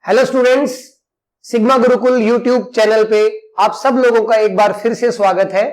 Hello students, sigma Gurukul YouTube channel पे आप सब लोगों का एक बार फिर से स्वागत है।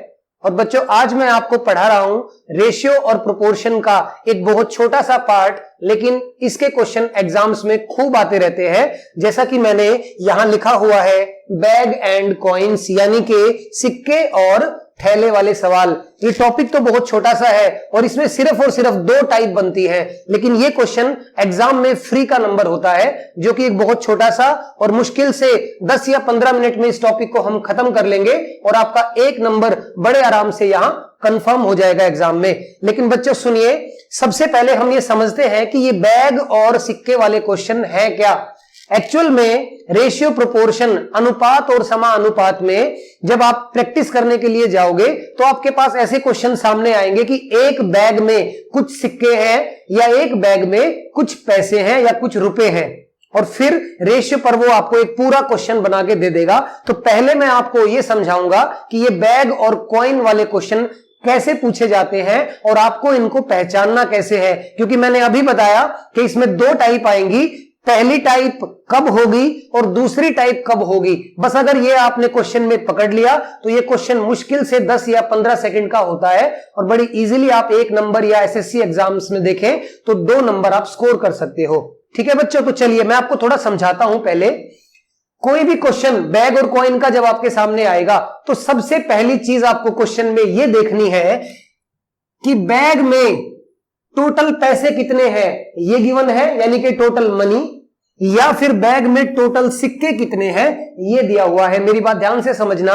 और बच्चों, आज मैं आपको पढ़ा रहा हूं रेशियो और प्रोपोर्शन का एक बहुत छोटा सा पार्ट, लेकिन इसके क्वेश्चन एग्जाम्स में खूब आते रहते हैं। जैसा कि मैंने यहां लिखा हुआ है बैग एंड कॉइन्स, यानी कि सिक्के और थैले वाले सवाल। ये टॉपिक तो बहुत छोटा सा है और इसमें सिर्फ और सिर्फ दो टाइप बनती है, लेकिन ये क्वेश्चन एग्जाम में फ्री का नंबर होता है, जो कि एक बहुत छोटा सा और मुश्किल से 10 या 15 मिनट में इस टॉपिक को हम खत्म कर लेंगे और आपका एक नंबर बड़े आराम से यहां कंफर्म हो जाएगा एग्जाम में। लेकिन बच्चों सुनिए, सबसे पहले हम ये समझते हैं कि ये बैग और सिक्के वाले क्वेश्चन है क्या। एक्चुअल में रेशियो प्रोपोर्शन, अनुपात और समानुपात में जब आप प्रैक्टिस करने के लिए जाओगे तो आपके पास ऐसे क्वेश्चन सामने आएंगे कि एक बैग में कुछ सिक्के हैं या एक बैग में कुछ पैसे हैं या कुछ रुपए हैं, और फिर रेशियो पर वो आपको एक पूरा क्वेश्चन बना के दे देगा। तो पहले मैं आपको ये समझाऊंगा कि ये बैग और कॉइन वाले क्वेश्चन कैसे पूछे जाते हैं और आपको इनको पहचानना कैसे है, क्योंकि मैंने अभी बताया कि इसमें दो टाइप आएंगी। पहली टाइप कब होगी और दूसरी टाइप कब होगी। बस अगर ये आपने क्वेश्चन में पकड़ लिया तो ये क्वेश्चन मुश्किल से 10 या 15 सेकंड का होता है और बड़ी इजीली आप एक नंबर या एसएससी एग्जाम्स में देखें तो 2 नंबर आप स्कोर कर सकते हो। ठीक है बच्चों, तो चलिए मैं आपको थोड़ा समझाता हूं। पहले कोई भी क्वेश्चन बैग और कॉइन का जब आपके सामने आएगा तो सबसे पहली चीज आपको क्वेश्चन में यह देखनी है कि बैग में टोटल पैसे कितने हैं, ये गिवन है यानी कि टोटल मनी, या फिर बैग में टोटल सिक्के कितने हैं ये दिया हुआ है। मेरी बात ध्यान से समझना,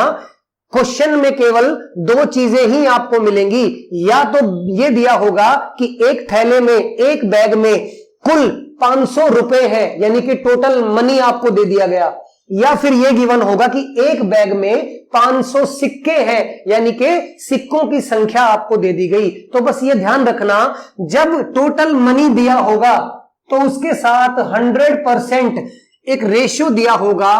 क्वेश्चन में केवल दो चीजें ही आपको मिलेंगी। या तो ये दिया होगा कि एक थैले में, एक बैग में कुल 500 रुपए हैं, यानी कि टोटल मनी आपको दे दिया गया, या फिर यह गिवन होगा कि एक बैग में 500 सिक्के हैं, यानी कि सिक्कों की संख्या आपको दे दी गई। तो बस ये ध्यान रखना, जब टोटल मनी दिया होगा तो उसके साथ 100% एक रेशियो दिया होगा,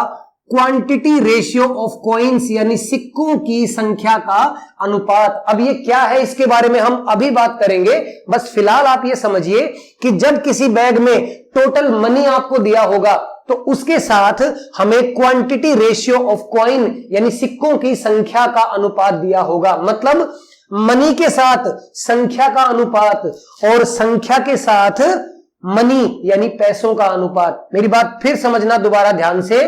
क्वांटिटी रेशियो ऑफ कॉइन्स, यानी सिक्कों की संख्या का अनुपात। अब ये क्या है इसके बारे में हम अभी बात करेंगे। बस फिलहाल आप ये समझिए कि जब किसी बैग में टोटल मनी आपको दिया होगा तो उसके साथ हमें क्वांटिटी रेशियो ऑफ कॉइन, यानी सिक्कों की संख्या का अनुपात दिया होगा। मतलब मनी के साथ संख्या का अनुपात और संख्या के साथ मनी यानी पैसों का अनुपात। मेरी बात फिर समझना दोबारा ध्यान से,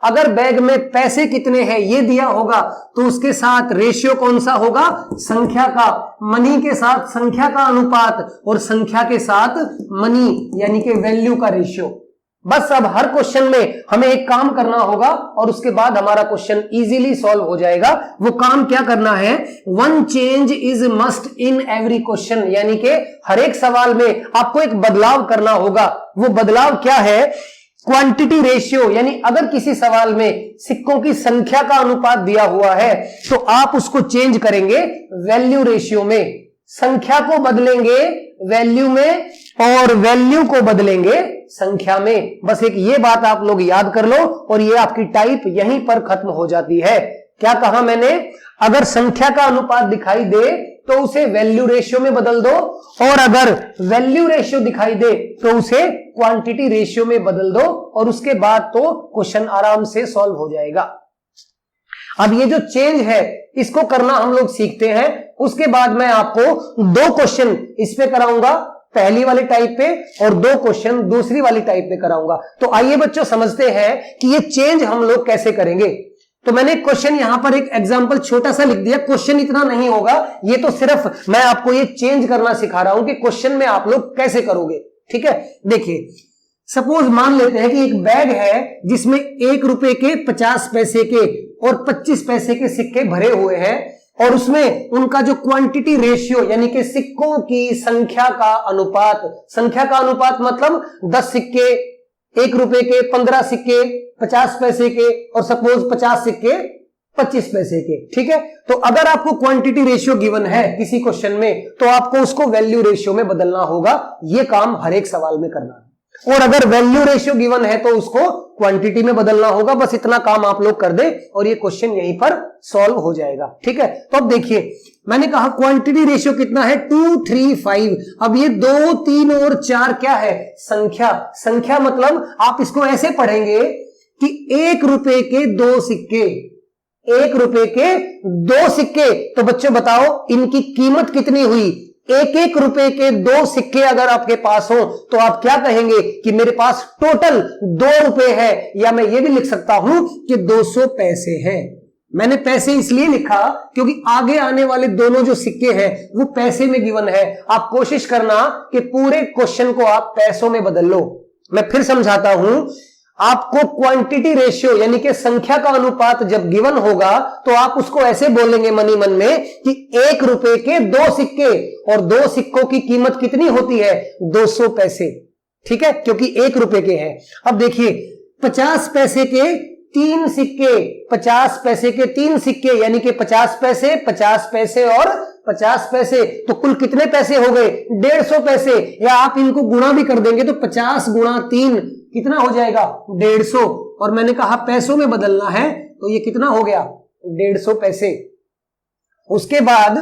अगर बैग में पैसे कितने हैं ये दिया होगा तो उसके साथ रेशियो कौन सा होगा, संख्या का। मनी के साथ संख्या का अनुपात और संख्या के साथ मनी यानी कि वैल्यू का रेशियो। बस अब हर क्वेश्चन में हमें एक काम करना होगा और उसके बाद हमारा क्वेश्चन इजीली सॉल्व हो जाएगा। वो काम क्या करना है, one change is must in every question, यानी कि हर एक सवाल में आपको एक बदलाव करना होगा। वो बदलाव क्या है, क्वांटिटी रेशियो, यानी अगर किसी सवाल में सिक्कों की संख्या का अनुपात दिया हुआ है तो आप उसको चेंज करेंगे वैल्यू रेशियो में। संख्या को बदलेंगे वैल्यू में और वैल्यू को बदलेंगे संख्या में। बस एक ये बात आप लोग याद कर लो और ये आपकी टाइप यहीं पर खत्म हो जाती है। क्या कहा मैंने, अगर संख्या का अनुपात दिखाई दे तो उसे वैल्यू रेशियो में बदल दो, और अगर वैल्यू रेशियो दिखाई दे तो उसे क्वांटिटी रेशियो में बदल दो, और उसके बाद तो क्वेश्चन आराम से सॉल्व हो जाएगा। अब ये जो चेंज है इसको करना हम लोग सीखते हैं। उसके बाद मैं आपको 2 क्वेश्चन इस पे कराऊंगा, पहली वाली टाइप पे, और 2 क्वेश्चन दूसरी वाली टाइप पे कराऊंगा। तो आइए बच्चों समझते हैं कि ये चेंज हम लोग कैसे करेंगे। तो मैंने क्वेश्चन यहां पर एक एग्जांपल छोटा सा लिख दिया। क्वेश्चन इतना नहीं होगा, ये तो सिर्फ मैं आपको ये चेंज करना सिखा रहा हूं कि क्वेश्चन में आप लोग कैसे करोगे। ठीक है, देखिए सपोज मान लेते हैं कि एक बैग है जिसमें 1 रुपए के, 50 पैसे के और 25 पैसे के सिक्के भरे हुए हैं, और उसमें उनका जो क्वांटिटी रेशियो यानी कि सिक्कों की संख्या का अनुपात, संख्या का अनुपात मतलब 10 सिक्के 1 रुपए के, 15 सिक्के 50 पैसे के, और सपोज 50 सिक्के 25 पैसे के। ठीक है, तो अगर आपको क्वांटिटी रेशियो गिवन है किसी क्वेश्चन में तो आपको उसको वैल्यू रेशियो में बदलना होगा। यह काम हर एक सवाल में करना है। और अगर वैल्यू रेशियो गिवन है तो उसको क्वांटिटी में बदलना होगा। बस इतना काम आप लोग कर दे और ये क्वेश्चन यहीं पर सॉल्व हो जाएगा। ठीक है, तो अब देखिए मैंने कहा क्वांटिटी रेशियो कितना है 2, 3, 5। अब ये 2, 3 और 4 क्या है? संख्या। संख्या मतलब आप इसको ऐसे पढ़ेंगे कि 1 रुपए के 2 सिक्के, 1 रुपए के 2 सिक्के। तो बच्चों बताओ इनकी कीमत कितनी हुई? 1 रुपए के 2 सिक्के अगर आपके पास हो तो आप क्या कहेंगे कि मेरे पास टोटल 2 रुपए है, या मैं ये भी लिख सकता हूं कि 200 पैसे हैं। मैंने पैसे इसलिए लिखा क्योंकि आगे आने वाले दोनों जो सिक्के हैं वो पैसे में गिवन है। आप कोशिश करना कि पूरे क्वेश्चन को आप पैसों में बदल लो। मैं फिर समझाता हूं, आपको क्वांटिटी रेशियो यानी कि संख्या का अनुपात जब गिवन होगा तो आप उसको ऐसे बोलेंगे मनी मन में कि 1 रुपए के 2 सिक्के, और 2 सिक्कों की कीमत कितनी होती है? 200 पैसे। ठीक है, क्योंकि 1 रुपए के हैं। अब देखिए 50 पैसे के 3 सिक्के, 50 पैसे के 3 सिक्के यानी कि 50 पैसे, 50 पैसे और 50 पैसे, तो कुल कितने पैसे हो गए? 150 पैसे। या आप इनको गुणा भी कर देंगे तो 50 गुणा 3 कितना हो जाएगा? 150। और मैंने कहा पैसों में बदलना है तो ये कितना हो गया? 150 पैसे। उसके बाद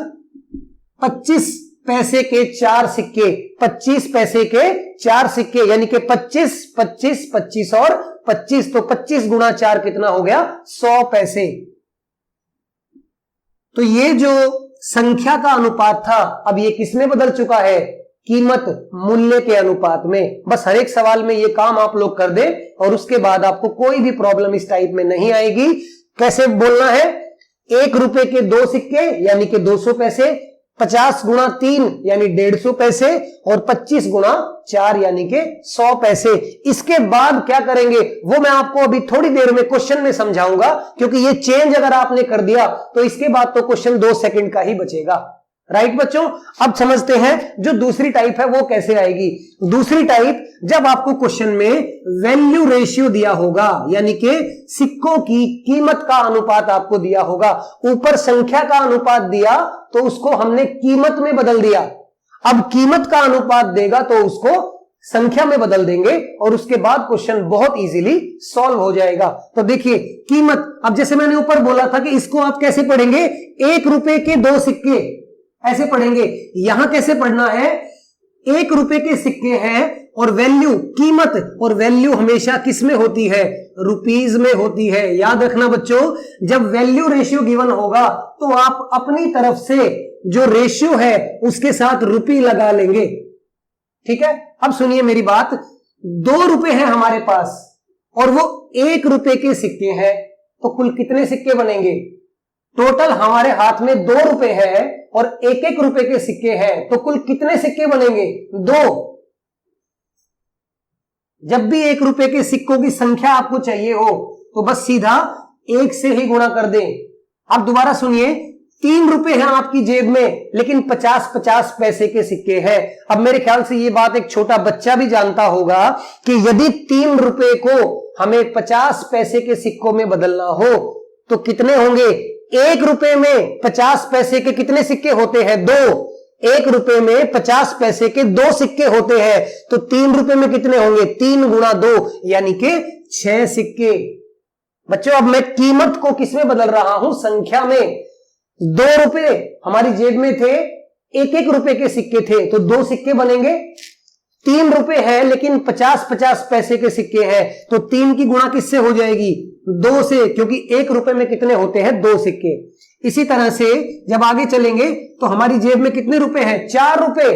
25 पैसे के 4 सिक्के, 25 पैसे के 4 सिक्के यानी कि 25, 25, 25 और 25, तो 25 गुणा 4 कितना हो गया? 100 पैसे। तो ये जो संख्या का अनुपात था अब ये किसमें बदल चुका है? कीमत मूल्य के अनुपात में। बस हर एक सवाल में ये काम आप लोग कर दे और उसके बाद आपको कोई भी प्रॉब्लम इस टाइप में नहीं आएगी। कैसे बोलना है? 1 रुपए के 2 सिक्के यानी कि 200 पैसे, 50 गुणा 3 यानी 150 पैसे और 25 गुणा 4 यानी कि 100 पैसे। इसके बाद क्या करेंगे वो मैं आपको अभी थोड़ी देर में क्वेश्चन में समझाऊंगा, क्योंकि ये चेंज अगर आपने कर दिया तो इसके बाद तो क्वेश्चन 2 सेकंड का ही बचेगा। राइट बच्चों, अब समझते हैं जो दूसरी टाइप है वो कैसे आएगी। दूसरी टाइप, जब आपको क्वेश्चन में वैल्यू रेशियो दिया होगा यानी कि सिक्कों की कीमत का अनुपात आपको दिया होगा, ऊपर संख्या का अनुपात दिया तो उसको हमने कीमत में बदल दिया। अब कीमत का अनुपात देगा तो उसको संख्या में बदल देंगे और उसके बाद क्वेश्चन बहुत इजीली सॉल्व हो जाएगा। तो देखिए कीमत, अब जैसे मैंने ऊपर बोला था कि इसको आप कैसे पढ़ेंगे? 1 रुपए के 2 सिक्के ऐसे पढ़ेंगे। यहां कैसे पढ़ना है? 1 रुपए के सिक्के हैं और वैल्यू, कीमत और वैल्यू हमेशा किस में होती है? रुपीज में होती है। याद रखना बच्चों, जब वैल्यू रेशियो गिवन होगा तो आप अपनी तरफ से जो रेशियो है उसके साथ रुपी लगा लेंगे। ठीक है, अब सुनिए मेरी बात। 2 रुपए हैं हमारे पास और वो 1 रुपए के सिक्के हैं, तो कुल कितने सिक्के बनेंगे? टोटल हमारे हाथ में 2 रुपए है और 1-1 रुपए के सिक्के हैं, तो कुल कितने सिक्के बनेंगे? 2। जब भी 1 रुपए के सिक्कों की संख्या आपको चाहिए हो तो बस सीधा 1 से ही गुणा कर दें। अब दोबारा सुनिए, 3 रुपए हैं आपकी जेब में लेकिन 50-50 पैसे के सिक्के हैं। अब मेरे ख्याल से ये बात एक छोटा बच्चा भी जानता होगा कि यदि 3 रुपए को हमें 50 पैसे के सिक्कों में बदलना हो तो कितने होंगे? 1 रुपए में 50 पैसे के कितने सिक्के होते हैं? 2। 1 रुपए में 50 पैसे के 2 सिक्के होते हैं, तो 3 रुपए में कितने होंगे? 3 गुणा 2 यानी कि 6 सिक्के। बच्चों अब मैं कीमत को किस में बदल रहा हूं? संख्या में। 2 रुपए हमारी जेब में थे, 1-1 रुपए के सिक्के थे, तो 2 सिक्के बनेंगे। 3 रुपए है लेकिन 50-50 पैसे के सिक्के हैं, तो 3 की गुणा किससे हो जाएगी? 2 से, क्योंकि 1 रुपए में कितने होते हैं? 2 सिक्के। इसी तरह से जब आगे चलेंगे तो हमारी जेब में कितने रुपए हैं? 4 रुपए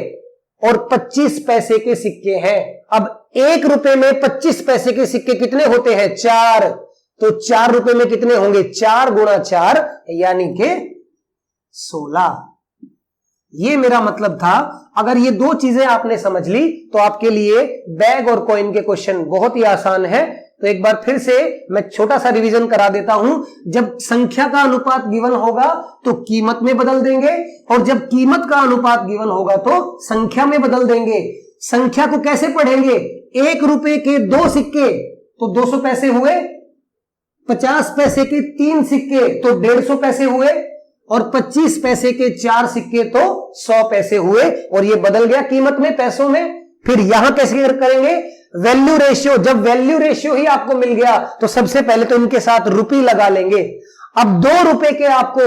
और 25 पैसे के सिक्के हैं। अब 1 रुपए में 25 पैसे के सिक्के कितने होते हैं? 4। तो 4 रुपए में कितने होंगे? 4 गुणा 4 यानी कि 16। ये मेरा मतलब था। अगर ये 2 चीजें आपने समझ ली तो आपके लिए बैग और कॉइन के क्वेश्चन बहुत ही आसान है। तो एक बार फिर से मैं छोटा सा रिवीजन करा देता हूं। जब संख्या का अनुपात गिवन होगा तो कीमत में बदल देंगे, और जब कीमत का अनुपात गिवन होगा तो संख्या में बदल देंगे। संख्या को कैसे पढ़ेंगे? 1 रुपए के 2 सिक्के तो 200 पैसे हुए, 50 पैसे के 3 सिक्के तो 150 पैसे हुए, और 25 पैसे के 4 सिक्के तो 100 पैसे हुए, और ये बदल गया कीमत में, पैसों में। फिर यहां कैसे करेंगे? वैल्यू रेशियो, जब वैल्यू रेशियो ही आपको मिल गया तो सबसे पहले तो इनके साथ रुपये लगा लेंगे। अब 2 रुपए के आपको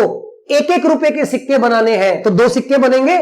1-1 रुपए के सिक्के बनाने हैं तो 2 सिक्के बनेंगे।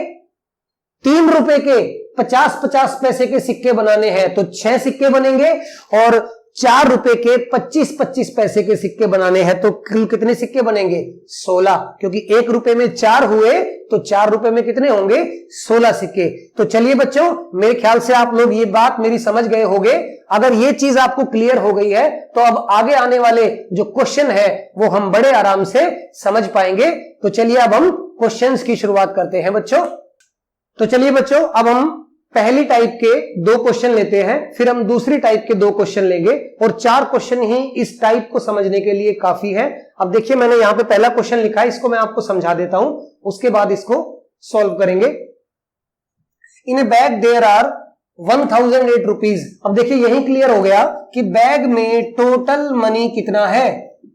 3 रुपए के 50-50 पैसे के सिक्के बनाने हैं तो 6 सिक्के बनेंगे। और 4 रुपए के 25-25 पैसे के सिक्के बनाने हैं तो कुल कितने सिक्के बनेंगे? 16, क्योंकि 1 रुपए में 4 हुए तो 4 रुपए में कितने होंगे? 16 सिक्के। तो चलिए बच्चों, मेरे ख्याल से आप लोग ये बात मेरी समझ गए होंगे। अगर ये चीज आपको क्लियर हो गई है तो अब आगे आने वाले जो क्वेश्चन है वो हम बड़े आराम से समझ पाएंगे। तो चलिए अब हम क्वेश्चंस की शुरुआत करते हैं बच्चों। तो चलिए बच्चों, अब हम पहली टाइप के 2 क्वेश्चन लेते हैं, फिर हम दूसरी टाइप के 2 क्वेश्चन लेंगे और 4 क्वेश्चन ही इस टाइप को समझने के लिए काफी है। अब देखिए, मैंने यहां पे पहला क्वेश्चन लिखा है, इसको मैं आपको समझा देता हूं, उसके बाद इसको सॉल्व करेंगे। In a bag there are 1008 rupees. अब देखिए, यही क्लियर हो गया कि बैग में टोटल मनी कितना है।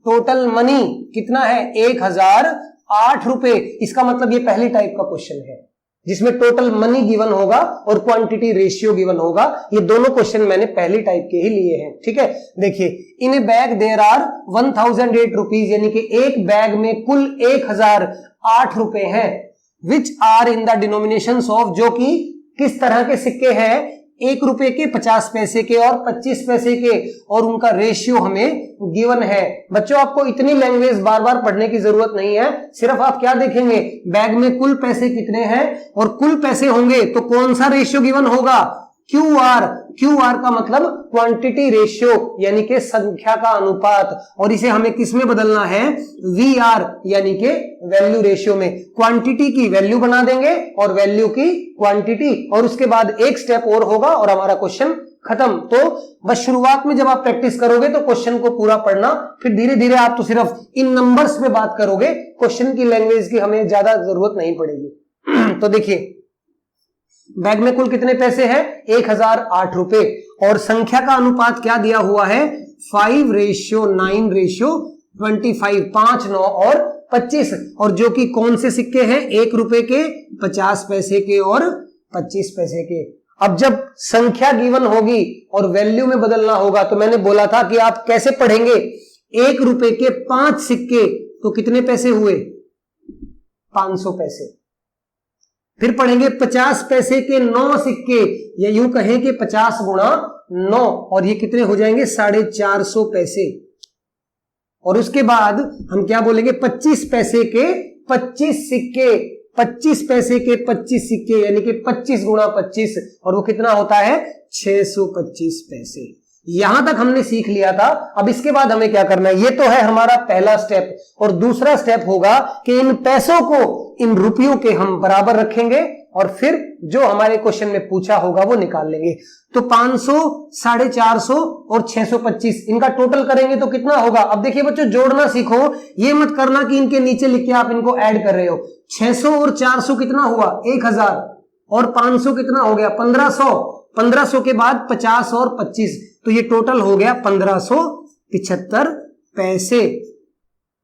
टोटल मनी कितना है? 1008 रुपए। इसका मतलब ये पहली टाइप का क्वेश्चन है जिसमें टोटल मनी गिवन होगा और क्वांटिटी रेशियो गिवन होगा। ये दोनों क्वेश्चन मैंने पहली टाइप के ही लिए हैं, ठीक है। देखिए, in a bag there are 1008 rupees, यानी कि एक बैग में कुल 1008 रुपए हैं। Which are in the denominations of, जो कि किस तरह के सिक्के हैं? 1 रुपए के, 50 पैसे के और 25 पैसे के, और उनका रेशियो हमें गिवन है। बच्चों, आपको इतनी लैंग्वेज बार बार पढ़ने की जरूरत नहीं है। सिर्फ आप क्या देखेंगे? बैग में कुल पैसे कितने हैं, और कुल पैसे होंगे तो कौन सा रेशियो गिवन होगा? QR। QR का मतलब क्वांटिटी रेशियो, यानी कि संख्या का अनुपात, और इसे हमें किस में बदलना है? VR, यानी कि वैल्यू रेशियो में। क्वांटिटी की वैल्यू बना देंगे और वैल्यू की क्वांटिटी, और उसके बाद एक स्टेप और होगा और हमारा क्वेश्चन खत्म। तो बस शुरुआत में जब आप प्रैक्टिस करोगे तो क्वेश्चन को पूरा पढ़ना, फिर धीरे धीरे आप तो सिर्फ इन नंबर्स पे बात करोगे, क्वेश्चन की लैंग्वेज की हमें ज्यादा जरूरत नहीं पड़ेगी। तो देखिए, बैग में कुल कितने पैसे हैं? 1008 रुपए, और संख्या का अनुपात क्या दिया हुआ है? 5:9:25, 5, 9 और 25, और जो कि कौन से सिक्के हैं? 1 रुपए के, 50 पैसे के और 25 पैसे के। अब जब संख्या गिवन होगी और वैल्यू में बदलना होगा तो मैंने बोला था कि आप कैसे पढ़ेंगे? 1 रुपए के 5 सिक्के तो कितने पैसे हुए? 500 पैसे। फिर पढ़ेंगे 50 पैसे के 9 सिक्के, या यूं कहें कि 50 गुणा 9, और ये कितने हो जाएंगे? 450 पैसे। और उसके बाद हम क्या बोलेंगे? 25 पैसे के 25 सिक्के, 25 पैसे के 25 सिक्के, यानी कि 25 गुणा 25, और वो कितना होता है? 625 पैसे। यहां तक हमने सीख लिया था। अब इसके बाद हमें क्या करना है? ये तो है हमारा पहला स्टेप, और दूसरा स्टेप होगा कि इन पैसों को इन रुपयों के हम बराबर रखेंगे और फिर जो हमारे क्वेश्चन में पूछा होगा वो निकाल लेंगे। तो 500, 450 और 625, इनका टोटल करेंगे तो कितना होगा? अब देखिए बच्चों, जोड़ना सीखो, ये मत करना कि इनके नीचे लिख के आप इनको ऐड कर रहे हो। 600 और 400 कितना हुआ? 1000, और 500 कितना हो गया? 1500, 1500 के बाद 50 और 25, तो ये टोटल हो गया 1575 पैसे।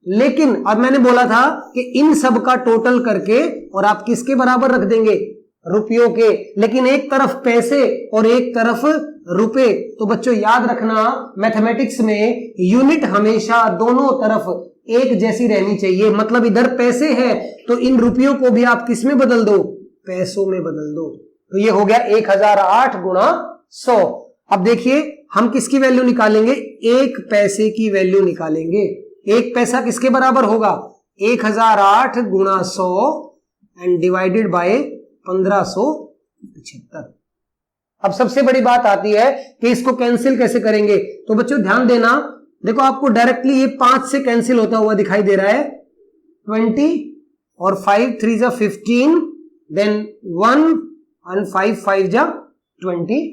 लेकिन अब मैंने बोला था कि इन सब का टोटल करके और आप किसके बराबर रख देंगे? रुपयों के। लेकिन एक तरफ पैसे और एक तरफ रुपए, तो बच्चों याद रखना, मैथमेटिक्स में यूनिट हमेशा दोनों तरफ एक जैसी रहनी चाहिए। मतलब इधर पैसे हैं तो इन रुपयों को भी आप किस में बदल दो? पैसों में बदल दो। तो ये हो गया 1008 गुणा 100। अब देखिए, हम किसकी वैल्यू निकालेंगे? 1 पैसे की वैल्यू निकालेंगे। 1 पैसा किसके बराबर होगा? 1008 गुणा 100 एंड डिवाइडेड बाय 1575। अब सबसे बड़ी बात आती है कि इसको कैंसिल कैसे करेंगे। तो बच्चों ध्यान देना, देखो आपको डायरेक्टली ये 5 से कैंसिल होता हुआ दिखाई दे रहा है। 20 और 5 3 जा 15, देन 1 और 5 5 जा 25।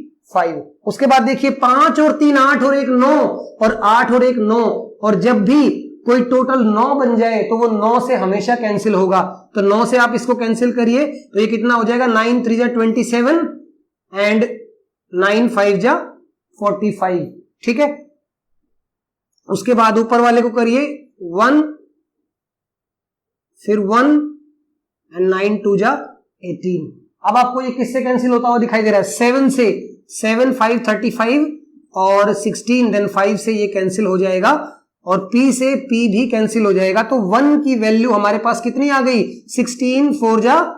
उसके बाद देखिए 5 और 3 8 और 1 9, और 8 और 1 9, और जब भी कोई टोटल 9 बन जाए तो वो 9 से हमेशा कैंसिल होगा। तो 9 से आप इसको कैंसिल करिए तो ये कितना हो जाएगा? 9 3 जा 27 एंड 9 5 जा 45, ठीक है। उसके बाद ऊपर वाले को करिए 1, फिर 1 एंड 9 2 जा 18। अब आपको ये किससे कैंसिल होता हुआ दिखाई दे रहा है? 7 से। 7 5 35 और 16, देन 5 से ये कैंसिल हो जाएगा और P से P भी कैंसिल हो जाएगा। तो 1 की वैल्यू हमारे पास कितनी आ गई? 16 4 जा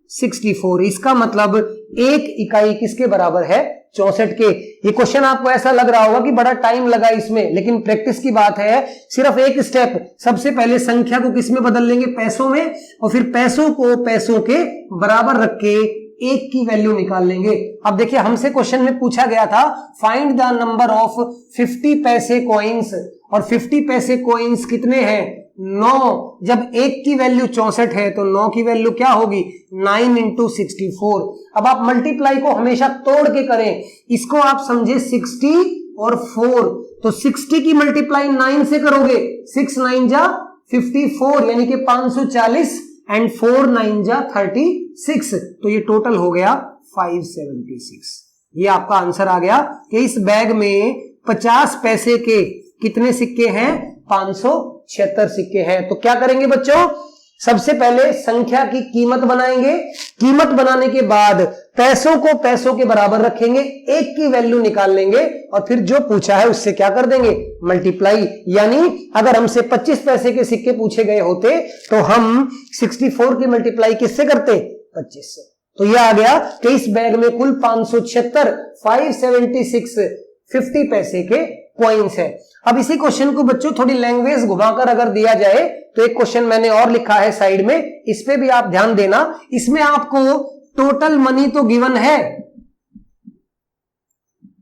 64। इसका मतलब एक इकाई किसके बराबर है? 64 के। ये क्वेश्चन आपको ऐसा लग रहा होगा कि बड़ा टाइम लगा इसमें, लेकिन प्रैक्टिस की बात है। सिर्फ एक स्टेप, सबसे पहले संख्या को किस में बदल लेंगे? पैसों में, और फिर पैसों को पैसों के बराबर रख के एक की वैल्यू निकाल लेंगे। अब देखिए, हमसे क्वेश्चन में पूछा गया था फाइंड द नंबर ऑफ 50 पैसे कॉइन्स, और 50 पैसे कॉइन्स कितने हैं? 9। जब एक की वैल्यू 64 है तो 9 की वैल्यू क्या होगी? 9 इंटू 64। अब आप मल्टीप्लाई को हमेशा तोड़ के करें, इसको आप समझे 60 और 4, तो 60 की मल्टीप्लाई 9 से करोगे, 6 9 जा 54 यानी कि 540 एंड 4 9 जा 36, तो ये टोटल हो गया 576। ये आपका आंसर आ गया कि इस बैग में 50 पैसे के कितने सिक्के हैं? 576 सिक्के हैं। तो क्या करेंगे बच्चों? सबसे पहले संख्या की कीमत बनाएंगे, कीमत बनाने के बाद पैसों को पैसों के बराबर रखेंगे, एक की वैल्यू निकाल लेंगे और फिर जो पूछा है उससे क्या कर देंगे? मल्टीप्लाई। यानी अगर हमसे 25 पैसे के सिक्के पूछे गए होते तो हम 64 की मल्टीप्लाई किससे करते? 25 से। तो यह आ गया कि इस बैग में कुल 576 50 पैसे के कॉइन्स है। अब इसी क्वेश्चन को बच्चों थोड़ी लैंग्वेज घुमाकर अगर दिया जाए तो एक क्वेश्चन मैंने और लिखा है साइड में, इस पे भी आप ध्यान देना। इसमें आपको टोटल मनी तो गिवन है,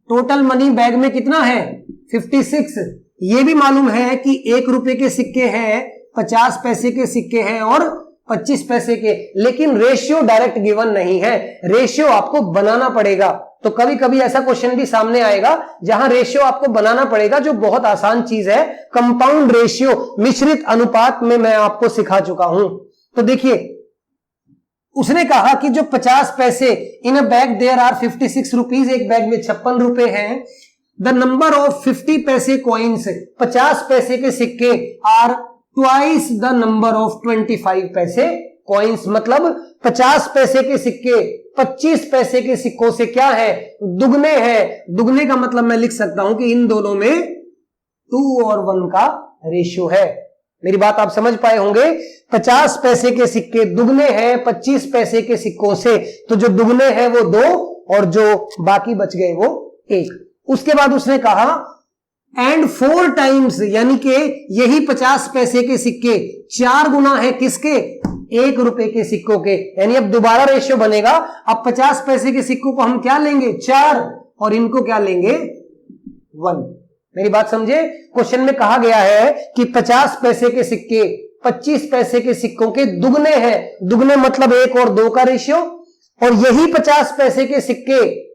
टोटल मनी बैग में कितना है? 56। ये भी मालूम है कि 1 रुपए के सिक्के हैं, 50 पैसे के सिक्के हैं और 25 पैसे के, लेकिन रेशियो डायरेक्ट गिवन नहीं है, रेशियो आपको बनाना पड़ेगा। तो कभी कभी ऐसा क्वेश्चन भी सामने आएगा जहां रेशियो आपको बनाना पड़ेगा, जो बहुत आसान चीज है। कंपाउंड रेशियो, मिश्रित अनुपात में मैं आपको सिखा चुका हूं। तो देखिए, उसने कहा कि जो 50 पैसे in a bag there are 56 rupees, एक बैग में 56 रुपए हैं। द नंबर ऑफ 50 पैसे कॉइन्स, 50 पैसे के सिक्के are twice the number of 25 पैसे कॉइन्स, मतलब 50 पैसे के सिक्के 25 पैसे के सिक्कों से क्या है? दुगने हैं। दुगने का मतलब मैं लिख सकता हूं कि इन दोनों में 2 और 1 का रेशियो है। मेरी बात आप समझ पाए होंगे। 50 पैसे के सिक्के दुगने हैं 25 पैसे के सिक्कों से, तो जो दुगने हैं वो 2 और जो बाकी बच गए वो 1। उसके बाद उसने कहा एंड 4 टाइम्स, यानी कि यही 50 पैसे के सिक्के 4 गुना है किसके? 1 रुपए के सिक्कों के। यानी अब दोबारा रेशियो बनेगा। अब 50 पैसे के सिक्कों को हम क्या लेंगे? 4, और इनको क्या लेंगे? 1। मेरी बात समझे? क्वेश्चन में कहा गया है कि 50 पैसे के सिक्के 25 पैसे के सिक्कों के दुगने हैं। दुगने मतलब 1 और 2 का रेशियो, और यही 50 पैसे के सिक्के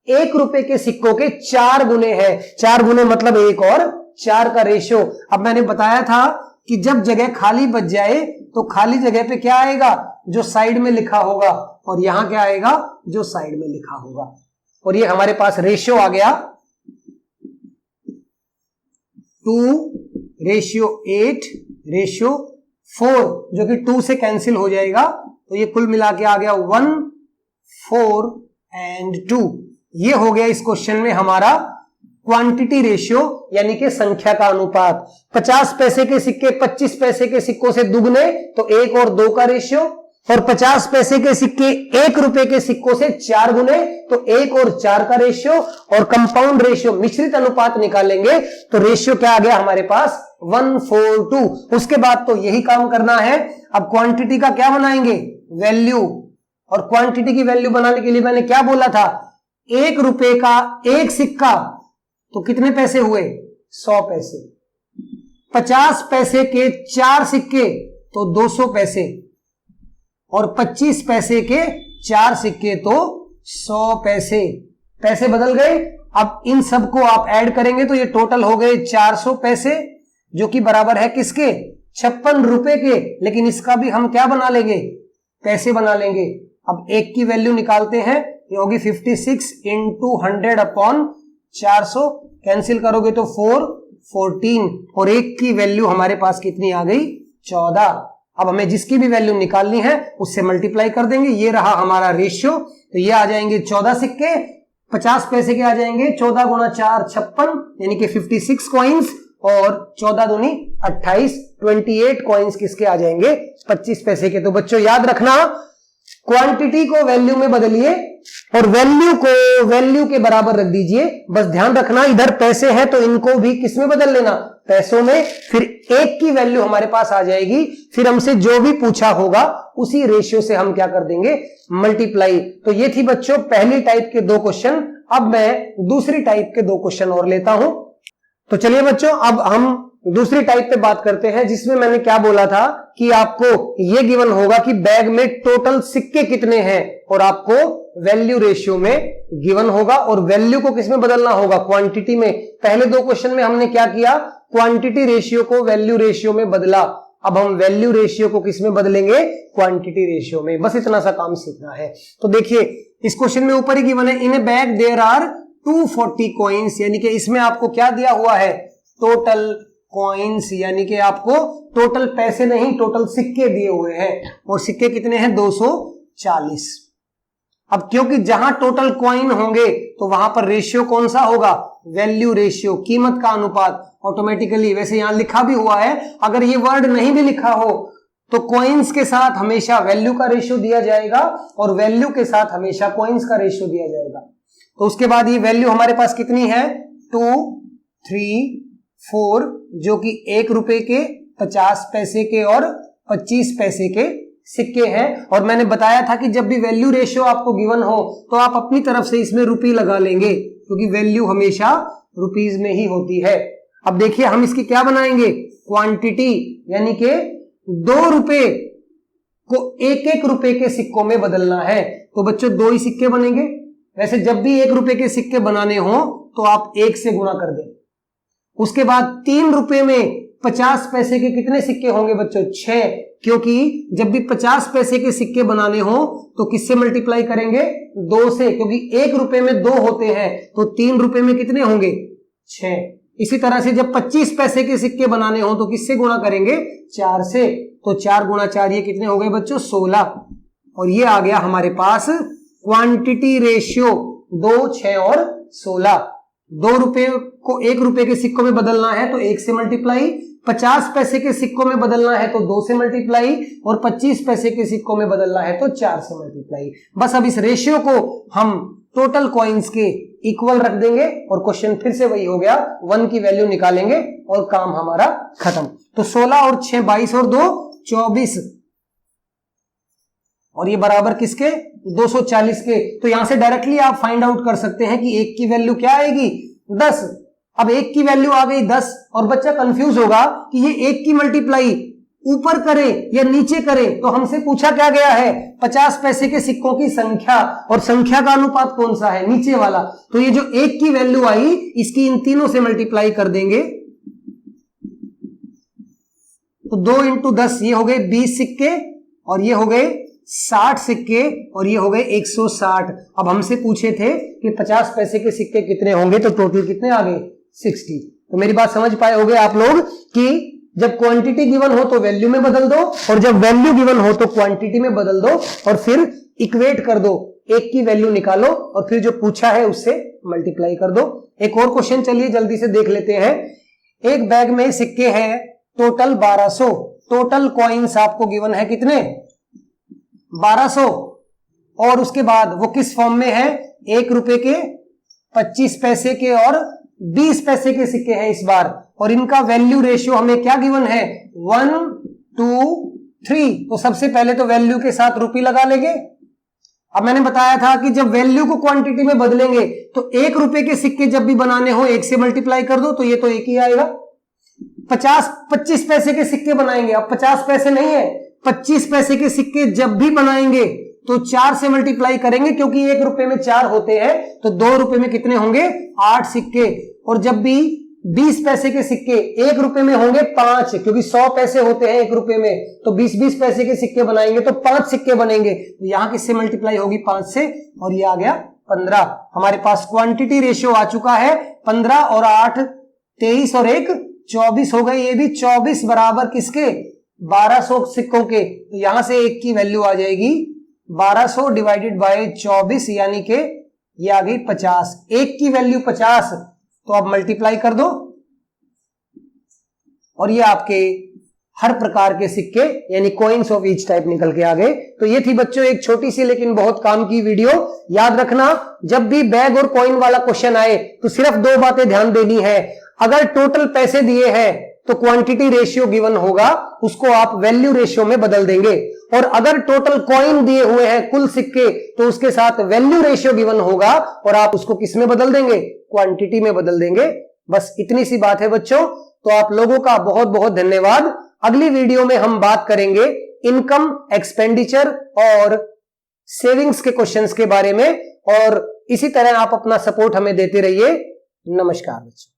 1 रुपए के सिक्कों के 4 गुने हैं। 4 गुने मतलब 1 और 4 का रेशियो। अब मैंने बताया था कि जब जगह खाली बच जाए तो खाली जगह पे क्या आएगा? जो साइड में लिखा होगा, और यहां क्या आएगा? जो साइड में लिखा होगा। और ये हमारे पास रेशियो आ गया 2:8:4, जो कि 2 से कैंसिल हो जाएगा, तो ये कुल मिला के आ गया 1 4 एंड 2। ये हो गया इस क्वेश्चन में हमारा क्वांटिटी रेशियो, यानी कि संख्या का अनुपात। 50 पैसे के सिक्के 25 पैसे के सिक्कों से दुगने, तो 1 और 2 का रेशियो, और 50 पैसे के सिक्के 1 रुपए के सिक्कों से 4 गुने, तो 1 और 4 का रेशियो। और कंपाउंड रेशियो, मिश्रित अनुपात निकालेंगे तो रेशियो क्या आ गया हमारे पास? 1:2। उसके बाद तो यही काम करना है। अब क्वांटिटी का क्या बनाएंगे? वैल्यू। और क्वांटिटी की वैल्यू बनाने के लिए मैंने क्या बोला था? 1 रुपए का 1 सिक्का तो कितने पैसे हुए? 100 पैसे। 50 पैसे के 4 सिक्के तो 200 पैसे, और 25 पैसे के 4 सिक्के तो 100 पैसे। पैसे बदल गए। अब इन सबको आप ऐड करेंगे तो ये टोटल हो गए 400 पैसे, जो कि बराबर है किसके? 56 रुपए के। लेकिन इसका भी हम क्या बना लेंगे? पैसे बना लेंगे। अब 1 की वैल्यू निकालते हैं, ये होगी 56 इंटू 100 अपॉन 400, कैंसिल करोगे तो 4 14, और 1 की वैल्यू हमारे पास कितनी आ गई? 14। अब हमें जिसकी भी वैल्यू निकालनी है उससे मल्टीप्लाई कर देंगे। ये रहा हमारा रेशियो, तो ये आ जाएंगे 14 सिक्के 50 पैसे के आ जाएंगे 14 गुणा 4 56 यानी कि 56 कॉइन्स, और 14 दूनी 28 28 कॉइन्स किसके आ जाएंगे 25 पैसे के। तो बच्चों याद रखना, क्वांटिटी को वैल्यू में बदलिए और वैल्यू को वैल्यू के बराबर रख दीजिए। बस ध्यान रखना इधर पैसे हैं तो इनको भी किस में बदल लेना, पैसों में। फिर एक की वैल्यू हमारे पास आ जाएगी, फिर हमसे जो भी पूछा होगा उसी रेशियो से हम क्या कर देंगे, मल्टीप्लाई। तो ये थी बच्चों पहली टाइप के 2 क्वेश्चन। अब मैं दूसरी टाइप के 2 क्वेश्चन और लेता हूं। तो चलिए बच्चों अब हम दूसरी टाइप पे बात करते हैं, जिसमें मैंने क्या बोला था कि आपको ये गिवन होगा कि बैग में टोटल सिक्के कितने हैं और आपको वैल्यू रेशियो में गिवन होगा, और वैल्यू को किसमें बदलना होगा, क्वांटिटी में। पहले 2 क्वेश्चन में हमने क्या किया, क्वांटिटी रेशियो को वैल्यू रेशियो में बदला। अब हम वैल्यू रेशियो को किसमें बदलेंगे, क्वांटिटी रेशियो में। बस इतना सा काम सीखना है। तो देखिए इस क्वेश्चन में ऊपर ही गिवन है, in a bag there are 240 coins, यानी कि इसमें आपको क्या दिया हुआ है, टोटल कॉइन्स, यानी कि आपको टोटल पैसे नहीं टोटल सिक्के दिए हुए हैं, और सिक्के कितने हैं 240। अब क्योंकि जहां टोटल कॉइन होंगे तो वहां पर रेशियो कौन सा होगा, वैल्यू रेशियो, कीमत का अनुपात ऑटोमेटिकली। वैसे यहां लिखा भी हुआ है, अगर ये वर्ड नहीं भी लिखा हो तो कॉइन्स के साथ हमेशा वैल्यू का रेशियो दिया जाएगा और वैल्यू के साथ हमेशा कॉइन्स का रेशियो दिया जाएगा। तो उसके बाद ये वैल्यू हमारे पास कितनी है, 2, 3, 4, जो कि 1 रुपए के, 50 पैसे के और 25 पैसे के सिक्के हैं। और मैंने बताया था कि जब भी वैल्यू रेशियो आपको गिवन हो तो आप अपनी तरफ से इसमें रुपी लगा लेंगे, क्योंकि वैल्यू हमेशा रुपीज में ही होती है। अब देखिए हम इसकी क्या बनाएंगे, क्वांटिटी, यानी कि 2 रुपए को 1-1 रुपए के सिक्कों में बदलना है। तो बच्चों 2 ही सिक्के बनेंगे। वैसे जब भी 1 रुपए के सिक्के बनाने हो तो आप 1 से गुणा कर दें। उसके बाद 3 रुपए में 50 पैसे के कितने सिक्के होंगे बच्चों, 6, क्योंकि जब भी 50 पैसे के सिक्के बनाने हो तो किससे मल्टीप्लाई करेंगे, 2 से, क्योंकि 1 रुपए में 2 होते हैं, तो 3 रुपए में कितने होंगे, 6। इसी तरह से जब 25 पैसे के सिक्के बनाने हो तो किससे गुणा करेंगे, 4 से। तो 4 गुणा 4 ये कितने हो गए बच्चों, 16। और ये आ गया हमारे पास क्वांटिटी रेशियो, 2, 6 और 16। 2 रुपए को 1 रुपए के सिक्कों में बदलना है तो 1 से मल्टीप्लाई, 50 पैसे के सिक्कों में बदलना है तो 2 से मल्टीप्लाई, और 25 पैसे के सिक्कों में बदलना है तो 4 से मल्टीप्लाई। बस अब इस रेशियो को हम टोटल कॉइन्स के इक्वल रख देंगे और क्वेश्चन फिर से वही हो गया, 1 की वैल्यू निकालेंगे और काम हमारा खत्म। तो 16 और 6 22 और 2 24, और ये बराबर किसके, 240 के। तो यहां से डायरेक्टली आप फाइंड आउट कर सकते हैं कि 1 की वैल्यू क्या आएगी, 10। अब 1 की वैल्यू आ गई 10, और बच्चा कंफ्यूज होगा कि ये 1 की मल्टीप्लाई ऊपर करें या नीचे करें। तो हमसे पूछा क्या गया है, 50 पैसे के सिक्कों की संख्या, और संख्या का अनुपात कौन सा है, नीचे वाला। तो ये जो 1 की वैल्यू आई इसकी इन तीनों से मल्टीप्लाई कर देंगे, तो 2 × 10 ये हो गए 20 सिक्के, और ये हो गए 60 सिक्के, और ये हो गए 160। अब हमसे पूछे थे कि 50 पैसे के सिक्के कितने होंगे, तो टोटल कितने आ गए, 60। तो मेरी बात समझ पाए होंगे आप लोग कि जब क्वांटिटी गिवन हो तो वैल्यू में बदल दो, और जब वैल्यू गिवन हो तो क्वांटिटी में बदल दो, और फिर इक्वेट कर दो, 1 की वैल्यू निकालो और फिर जो पूछा है उससे मल्टीप्लाई कर दो। एक और क्वेश्चन चलिए जल्दी से देख लेते हैं। एक बैग में सिक्के हैं टोटल 1200, टोटल कॉइन्स आपको गिवन है कितने, 1200, और उसके बाद वो किस फॉर्म में है, 1 रुपए के, 25 पैसे के और 20 पैसे के सिक्के हैं इस बार, और इनका वैल्यू रेशियो हमें क्या गिवन है, 1 2 3। तो सबसे पहले तो वैल्यू के साथ रुपी लगा लेंगे। अब मैंने बताया था कि जब वैल्यू को क्वांटिटी में बदलेंगे तो 1 रुपए के सिक्के जब भी बनाने हो 1 से मल्टीप्लाई कर दो, तो ये तो 1 ही आएगा। 25 पैसे के सिक्के बनाएंगे, अब 50 पैसे नहीं है, 25 पैसे के सिक्के जब भी बनाएंगे तो 4 से मल्टीप्लाई करेंगे, क्योंकि 1 रुपए में 4 होते हैं, तो 2 रुपए में कितने होंगे, 8 सिक्के। और जब भी 20 पैसे के सिक्के 1 रुपए में होंगे 5, क्योंकि 100 पैसे होते हैं 1 रुपए में, तो 20 पैसे के सिक्के बनाएंगे तो 5 सिक्के बनेंगे। तो यहां किससे मल्टीप्लाई होगी, 5 से, और ये आ गया 15। हमारे पास क्वांटिटी रेशियो आ चुका है 15, और 8 23 और 1 24 हो गए। ये भी 24 बराबर किसके, 1200 सिक्कों के। तो यहां से 1 की वैल्यू आ जाएगी 1200 डिवाइडेड बाय 24, यानी के ये आ गई 50, एक की वैल्यू 50, तो आप मल्टीप्लाई कर दो और ये आपके हर प्रकार के सिक्के यानी कॉइन्स ऑफ ईच टाइप निकल के आ गए। तो ये थी बच्चों एक छोटी सी लेकिन बहुत काम की वीडियो। याद रखना जब भी बैग और कॉइन वाला क्वेश्चन आए तो सिर्फ दो बातें ध्यान देनी है। अगर टोटल पैसे दिए हैं तो क्वांटिटी रेशियो गिवन होगा, उसको आप वैल्यू रेशियो में बदल देंगे, और अगर टोटल कॉइन दिए हुए हैं कुल सिक्के तो उसके साथ वैल्यू रेशियो गिवन होगा और आप उसको किस में बदल देंगे, क्वांटिटी में बदल देंगे। बस इतनी सी बात है बच्चों। तो आप लोगों का बहुत बहुत धन्यवाद। अगली वीडियो में हम बात करेंगे इनकम, एक्सपेंडिचर और सेविंग्स के क्वेश्चंस के बारे में, और इसी तरह आप अपना सपोर्ट हमें देते रहिए। नमस्कार बच्चों।